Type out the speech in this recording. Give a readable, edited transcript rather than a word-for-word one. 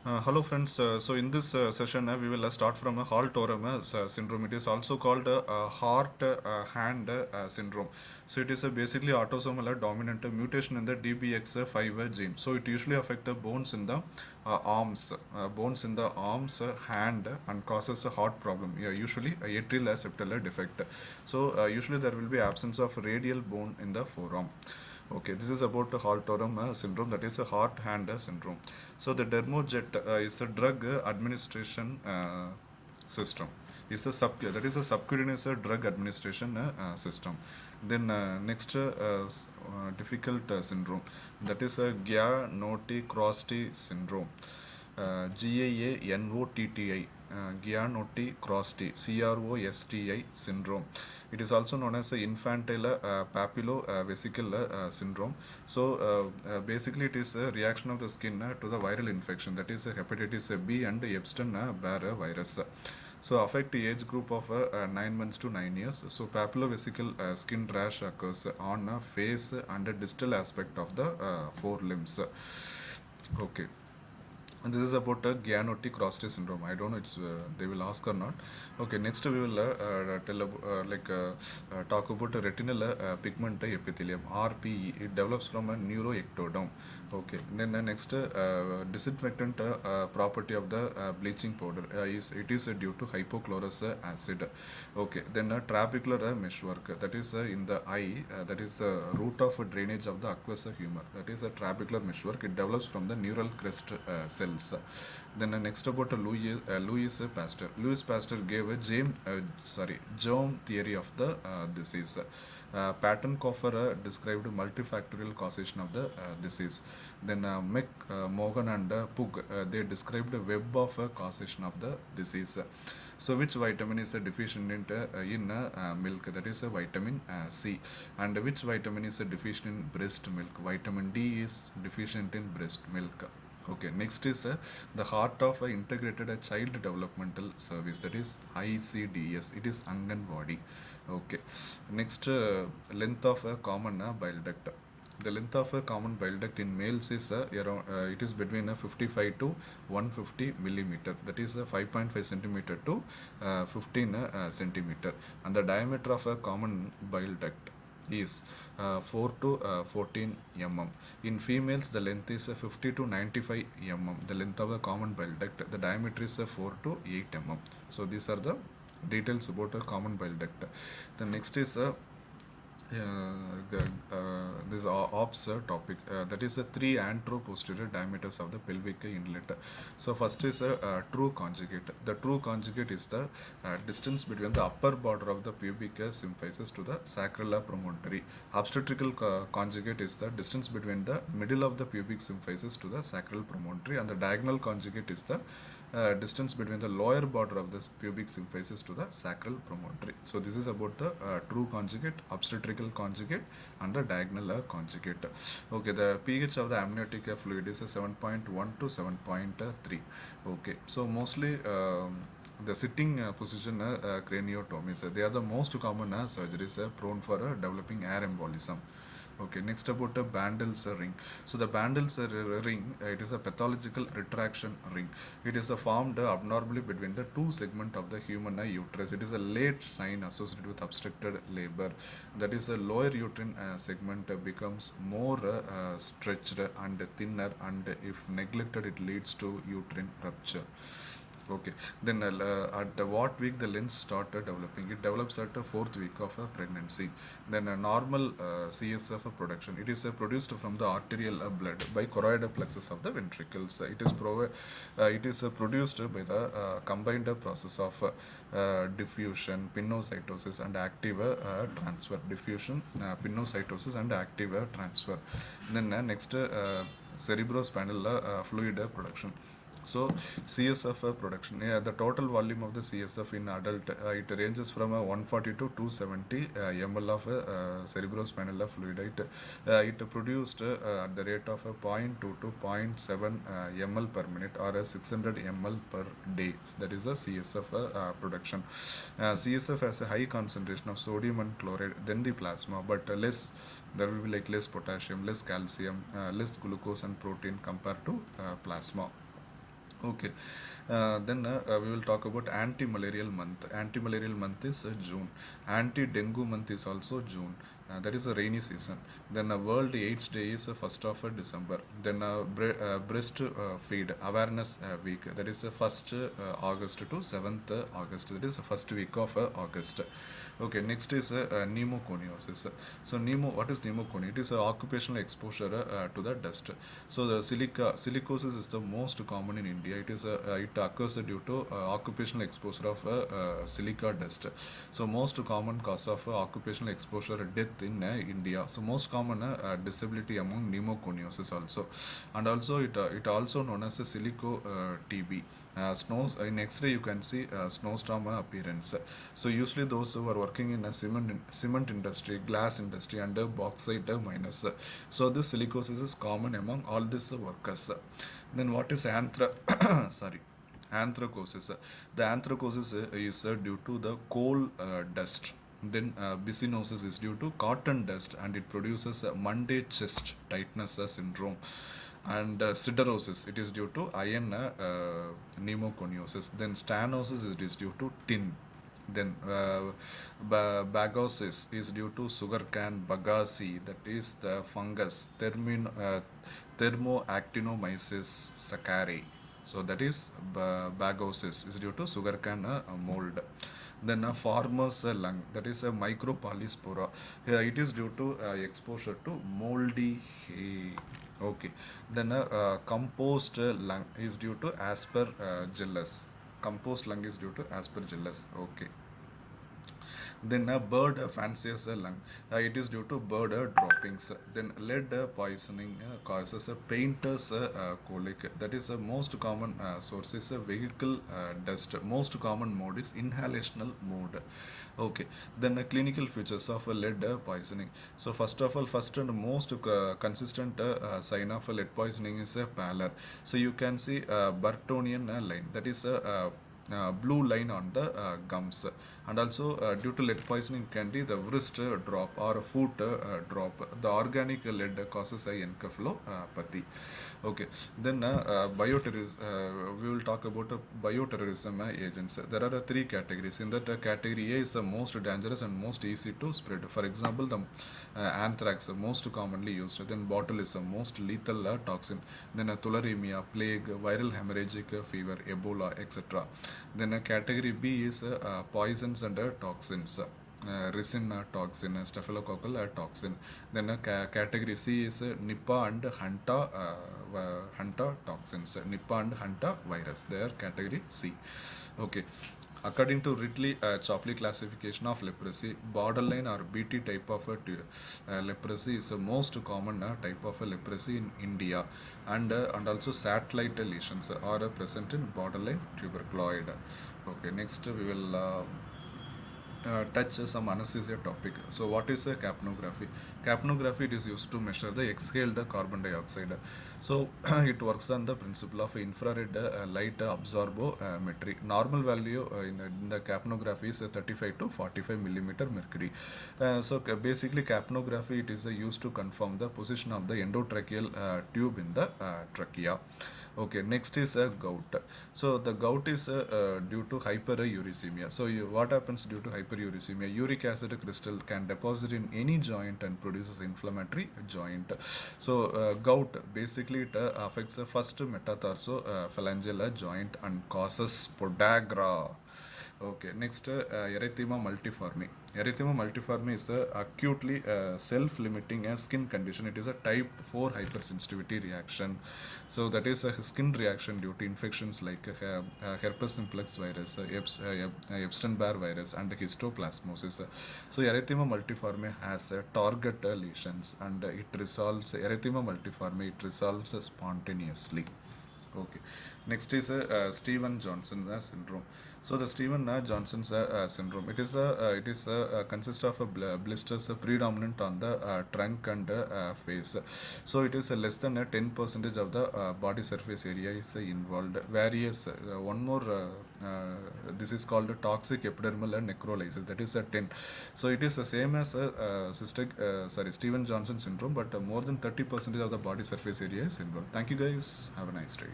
Hello friends. So in this session, we will start from a Hall-Torm syndrome. It is also called heart-hand syndrome. So it is basically autosomal dominant mutation in the DBX5 gene. So it usually affects the bones in the arms, hand, and causes a heart problem. Yeah, usually a atrial septal defect. So usually there will be absence of radial bone in the forearm. Okay, this is about the Hall-Torm syndrome, that is a heart-hand syndrome. So the Dermojet is a drug administration system. Is the sub that is a subcutaneous drug administration system. Then next difficult syndrome, that is a Guillain-Barré syndrome. GAANOTTI, Guillain-Barré syndrome. It is also known as infantile papillovesical syndrome. So basically, it is a reaction of the skin to the viral infection, that is hepatitis B and Epstein-Barr virus. So affect the age group of 9 months to 9 years. So papillovesical skin rash occurs on face and a distal aspect of the forelimbs. Okay, and this is about Guillain-Barré syndrome. I don't know it's they will ask or not. Okay, next we will talk about retinal pigment epithelium (RPE). It develops from a neuroectoderm. Okay, then next disinfectant property of the bleaching powder is it is due to hypochlorous acid. Okay, then trabecular meshwork, that is in the eye, that is the root of drainage of the aqueous humor, that is a trabecular meshwork. It develops from the neural crest cells. Then next about Louis Pasteur. Louis Pasteur gave a germ theory of the disease. Pattern Coffer described multifactorial causation of the disease. Then Morgan and Pug, they described a web of causation of the disease. So which vitamin is deficient in milk? That is vitamin C. And which vitamin is deficient in breast milk? Vitamin D is deficient in breast milk. Okay, next is the heart of integrated child developmental service, that is ICDS. It is Anganwadi. Okay, next length of a common bile duct. The length of a common bile duct in males is around it is between 55 to 150 millimeter. That is 5.5 centimeter to 15 centimeter. And the diameter of a common bile duct is 4 to 14 mm. In females, the length is 50 to 95 mm. The length of the common bile duct, the diameter is 4 to 8 mm. So these are the details about a common bile duct. The next is this ops topic, that is the three antero-posterior diameters of the pelvic inlet. So first is a true conjugate. The true conjugate is the distance between the upper border of the pubic symphysis to the sacral promontory. Obstetrical conjugate is the distance between the middle of the pubic symphysis to the sacral promontory, and the diagonal conjugate is the distance between the lower border of the pubic symphysis to the sacral promontory. So this is about the true conjugate, obstetrical conjugate, and the diagonal conjugate. Okay, the pH of the amniotic fluid is 7.1 to 7.3. Okay, so mostly the sitting position craniotomies, they are the most common surgeries prone for developing air embolism. Okay, next about the Bandel's ring. So the Bandel's ring, it is a pathological retraction ring. It is formed abnormally between the two segments of the human uterus. It is a late sign associated with obstructed labor. That is, a lower uterine segment becomes more stretched and thinner, and if neglected, it leads to uterine rupture. Okay, then at what week the lens started developing? It develops at the fourth week of a pregnancy. Then a normal CSF production. It is produced from the arterial blood by choroid plexus of the ventricles. It is produced by the combined process of diffusion, pinocytosis, and active transfer. Diffusion, pinocytosis, and active transfer. Then next cerebrospinal fluid production. So CSF production, yeah, the total volume of the CSF in adult, it ranges from 140 to 270 ml of cerebrospinal fluid. It produced at the rate of 0.2 to zero point 0.7 ml per minute, or 600 ml per day. That is the CSF production. CSF has a high concentration of sodium and chloride than the plasma, but less. There will be like less potassium, less calcium, less glucose and protein compared to plasma. Okay. We will talk about anti-malarial month. Anti-malarial month is June. Anti-dengue month is also June. That is a rainy season. Then World AIDS Day is 1st of December. Then Breast Feed Awareness Week. That is 1st August to 7th August. That is the first week of August. Okay, next is pneumoconiosis. So, what is pneumoconia? It is occupational exposure to the dust. So, the silicosis is the most common in India. It occurs due to occupational exposure of silica dust. So, most common cause of occupational exposure death in India. So, most common disability among pneumoconiosis also, and also it also known as a silico TB. Snows in X-ray you can see snowstorm appearance. So usually those who are working in a cement industry, glass industry, and bauxite miners. So this silicosis is common among all these workers. Then what is sorry, anthracosis? The anthracosis is due to the coal dust. Then byssinosis is due to cotton dust, and it produces Monday chest tightness syndrome. And siderosis, it is due to iron pneumoconiosis. Then stenosis, it is due to tin. Then bagosis is due to sugarcane bagasse, that is the fungus Thermoactinomyces saccharei. So that is bagosis is due to sugarcane mold. Then a farmer's lung, that is a micropolyspora. It is due to exposure to moldy hay. Okay. Then compost lung is due to aspergillus. Compost lung is due to aspergillus. Okay. Then a bird fancies a lung. It is due to bird droppings. Then lead poisoning causes a painter's colic. That is the most common source is a vehicle dust. Most common mode is inhalational mode. Okay. Then clinical features of lead poisoning. So first of all, first and most consistent sign of lead poisoning is a pallor. So you can see Burtonian line. That is a blue line on the gums. And also due to lead poisoning can be the wrist drop or a foot drop. The organic lead causes a encephalopathy. Okay. Then we will talk about bioterrorism agents. There are three categories. In that category A is the most dangerous and most easy to spread. For example, the anthrax most commonly used. Then botulism, most lethal toxin. Then tularemia, plague, viral hemorrhagic fever, Ebola, etc. Then category B is poisons and toxins. Ricin toxin, staphylococcal toxin. Then category C is Nipah and Hanta toxins. Nipah and Hanta virus. They are category C. Okay. According to Ridley Chopley classification of leprosy, borderline or BT type of leprosy is the most common type of leprosy in India, and also satellite lesions are present in borderline tuberculoid. Okay, next we will touch some anesthesia topic. So what is a capnography? Capnography, it is used to measure the exhaled carbon dioxide. So it works on the principle of infrared light absorbometry. Normal value in the capnography is 35 to 45 millimeter mercury. Basically capnography, it is used to confirm the position of the endotracheal tube in the trachea. Okay, next is a gout. So the gout is due to hyperuricemia. So what happens due to hyperuricemia? Uric acid crystal can deposit in any joint and produces inflammatory joint. So gout basically it affects the first metatarsophalangeal joint and causes podagra. Okay, next erythema multiforme. Erythema multiforme is the acutely self-limiting skin condition. It is a type 4 hypersensitivity reaction. So that is a skin reaction due to infections like herpes simplex virus, Epstein-Barr virus, and histoplasmosis. So erythema multiforme has target lesions, and it resolves erythema multiforme. It resolves spontaneously. Okay. Next is Steven Johnson's syndrome. So the Steven Johnson's syndrome. It is consists of blisters predominant on the trunk and face. So it is less than 10% of the body surface area is involved. Various one more. This is called toxic epidermal necrolysis. That is a 10. So it is the same as Steven Johnson syndrome, but more than 30% of the body surface area is involved. Thank you guys. Have a nice day.